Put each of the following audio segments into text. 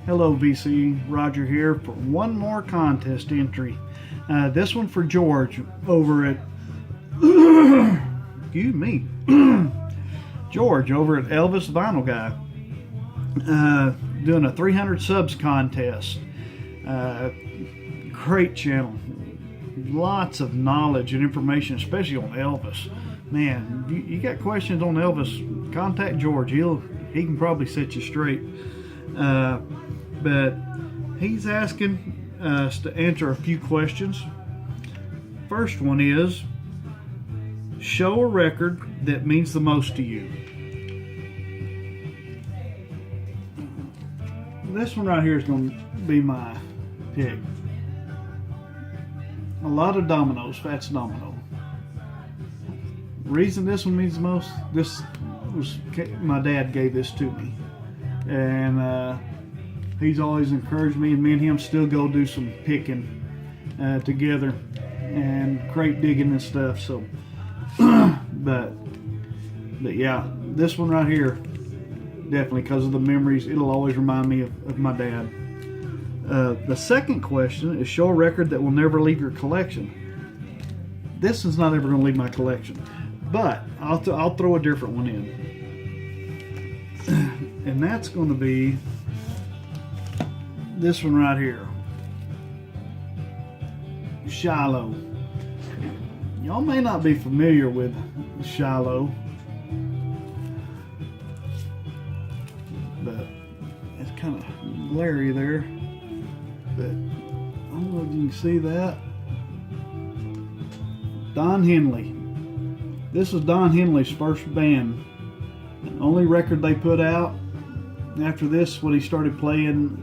Hello VC, Roger here for one more contest entry. This one for George over at excuse me George over at Elvis VinylGuy, doing a 300 subs contest. Great channel, lots of knowledge and information, especially on Elvis. Man, you got questions on Elvis, contact George. He can probably set you straight. But he's asking us to answer a few questions. First one is, show a record that means the most to you. This one right here is going to be my pick. A Lot of Dominoes, Fats Domino. Reason this one means the most, this was, my dad gave this to me, and he's always encouraged me, and me and him still go do some picking together and crate digging and stuff. So but yeah, this one right here, definitely because of the memories, it'll always remind me of my dad. The second question is, show a record that will never leave your collection. This is not ever going to leave my collection, but I'll throw a different one in, and that's going to be this one right here, Shiloh. Y'all may not be familiar with Shiloh, but it's kind of glary there, but I don't know if you can see that. Don Henley. This is Don Henley's first band. The only record they put out. After this, when he started playing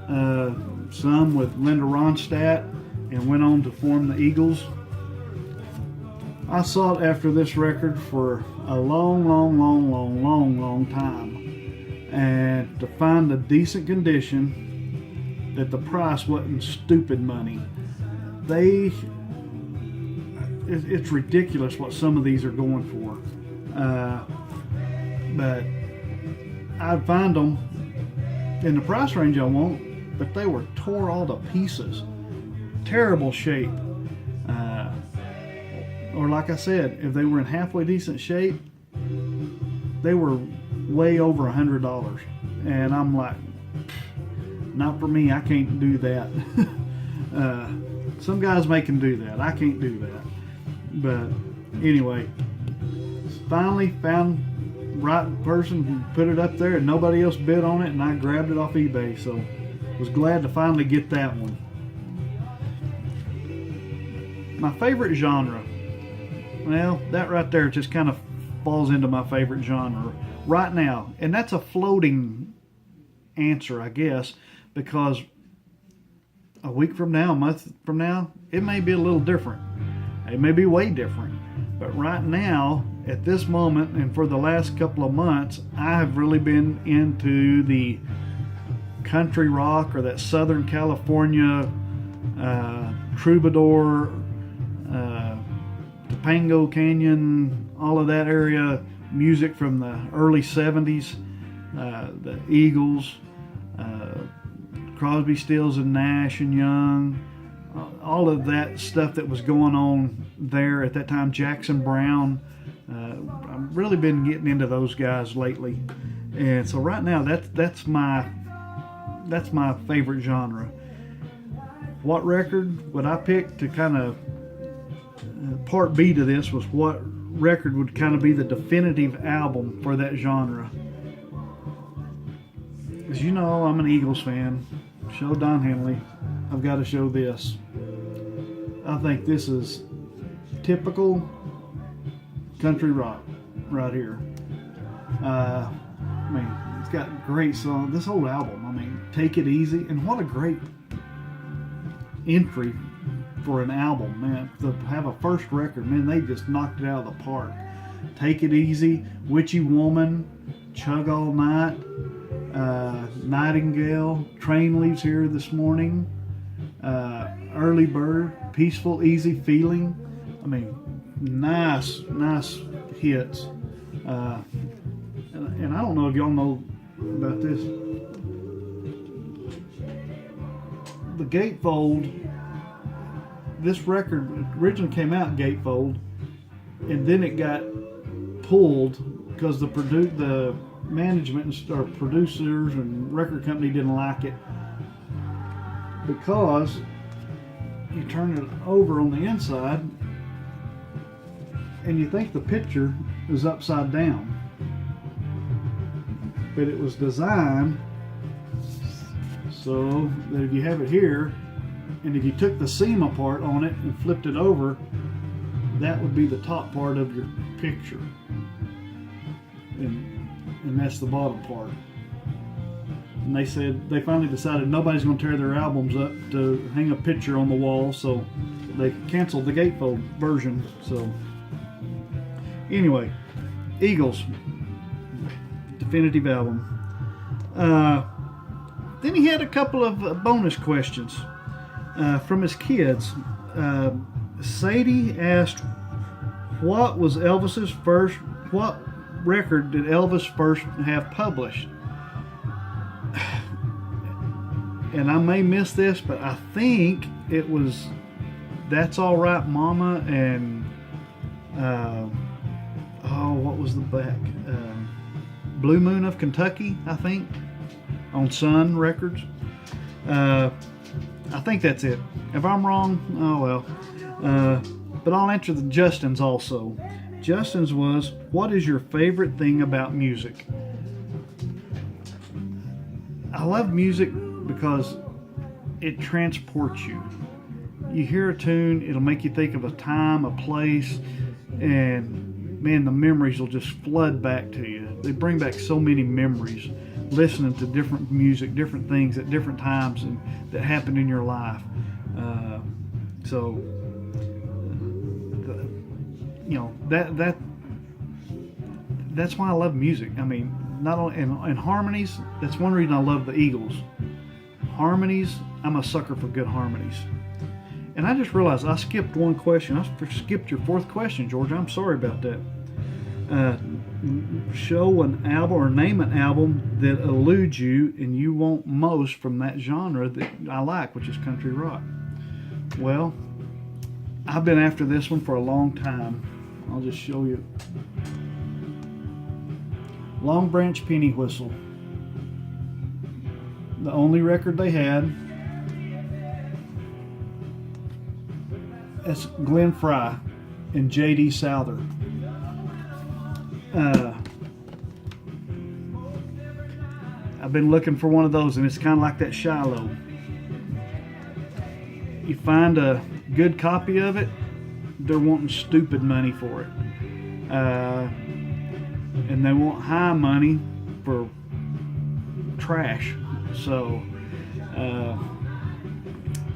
some with Linda Ronstadt and went on to form the Eagles. I sought after this record for a long time, and to find a decent condition that the price wasn't stupid money. It's ridiculous what some of these are going for, but I'd find them in the price range I want, but they were tore all to pieces, terrible shape, or like I said, if they were in halfway decent shape, they were way over $100, and I'm like, not for me. I can't do that. Some guys may can do that. I can't do that. But anyway, finally found the right person who put it up there, and nobody else bid on it, and I grabbed it off eBay, so was glad to finally get that one. My favorite genre, well, that right there just kind of falls into my favorite genre right now, and that's a floating answer, I guess, because a week from now, a month from now, it may be a little different. It may be way different, but right now, at this moment, and for the last couple of months, I have really been into the country rock, or that Southern California Troubadour, Topanga Canyon, all of that area music from the early 70s, the Eagles, Crosby, Stills and Nash and Young, all of that stuff that was going on there at that time. Jackson Browne. I've really been getting into those guys lately, and so right now that's my favorite genre. What record would I pick to kind of part B to this was what record would kind of be the definitive album for that genre. As you know, I'm an Eagles fan. Show Don Henley. I've got to show this. I think this is typical country rock right here. I mean, it's got great songs. This whole album, I mean, Take It Easy, and what a great entry for an album, man. To have a first record, man, they just knocked it out of the park. Take It Easy, Witchy Woman, Chug All Night, Nightingale, Train Leaves Here This Morning, Early Bird, Peaceful Easy Feeling. I mean, nice hits. And I don't know if y'all know about this. the gatefold, this record originally came out gatefold, and then it got pulled because the management or producers and record company didn't like it, because you turn it over on the inside and you think the picture is upside down, but it was designed so that if you have it here, and if you took the seam apart on it and flipped it over, that would be the top part of your picture, and that's the bottom part. And they said they finally decided nobody's going to tear their albums up to hang a picture on the wall, so they canceled the gatefold version. So anyway, Eagles definitive album. Then he had a couple of bonus questions from his kids. Sadie asked, what record did Elvis first have published? And I may miss this, but I think it was That's All Right Mama and what was the back? Blue Moon of Kentucky, I think, on Sun Records. I think that's it. If I'm wrong, oh well. But I'll answer the Justin's also. Justin's was, what is your favorite thing about music? I love music because it transports you. You hear a tune, it'll make you think of a time, a place, and man, the memories will just flood back to you. They bring back so many memories, listening to different music, different things at different times and that happened in your life. That's why I love music. I mean, not only in harmonies. That's one reason I love the Eagles. Harmonies, I'm a sucker for good harmonies. And I just realized I skipped one question. I skipped your fourth question, George. I'm sorry about that. Show an album or name an album that eludes you and you want most from that genre that I like, which is country rock. Well, I've been after this one for a long time. I'll just show you. Long Branch Penny Whistle. The only record they had. That's Glenn Frey and J.D. Souther. I've been looking for one of those, and it's kind of like that Shiloh. You find a good copy of it, they're wanting stupid money for it. And they want high money for trash. So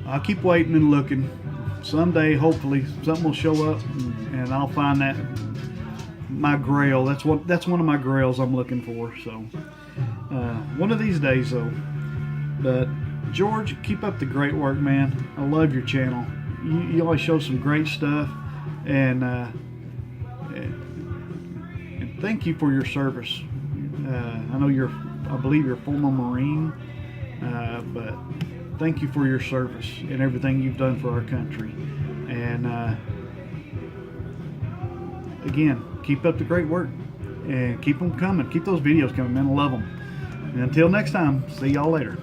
I'll keep waiting and looking. Someday, hopefully, something will show up, and I'll find that my grail. That's one of my grails I'm looking for. So one of these days, though. But George, keep up the great work, man. I love your channel. You always show some great stuff, and thank you for your service. I know I believe you're a former Marine, but thank you for your service and everything you've done for our country. And again, keep up the great work and keep them coming. Keep those videos coming, man. I love them. And until next time, see y'all later.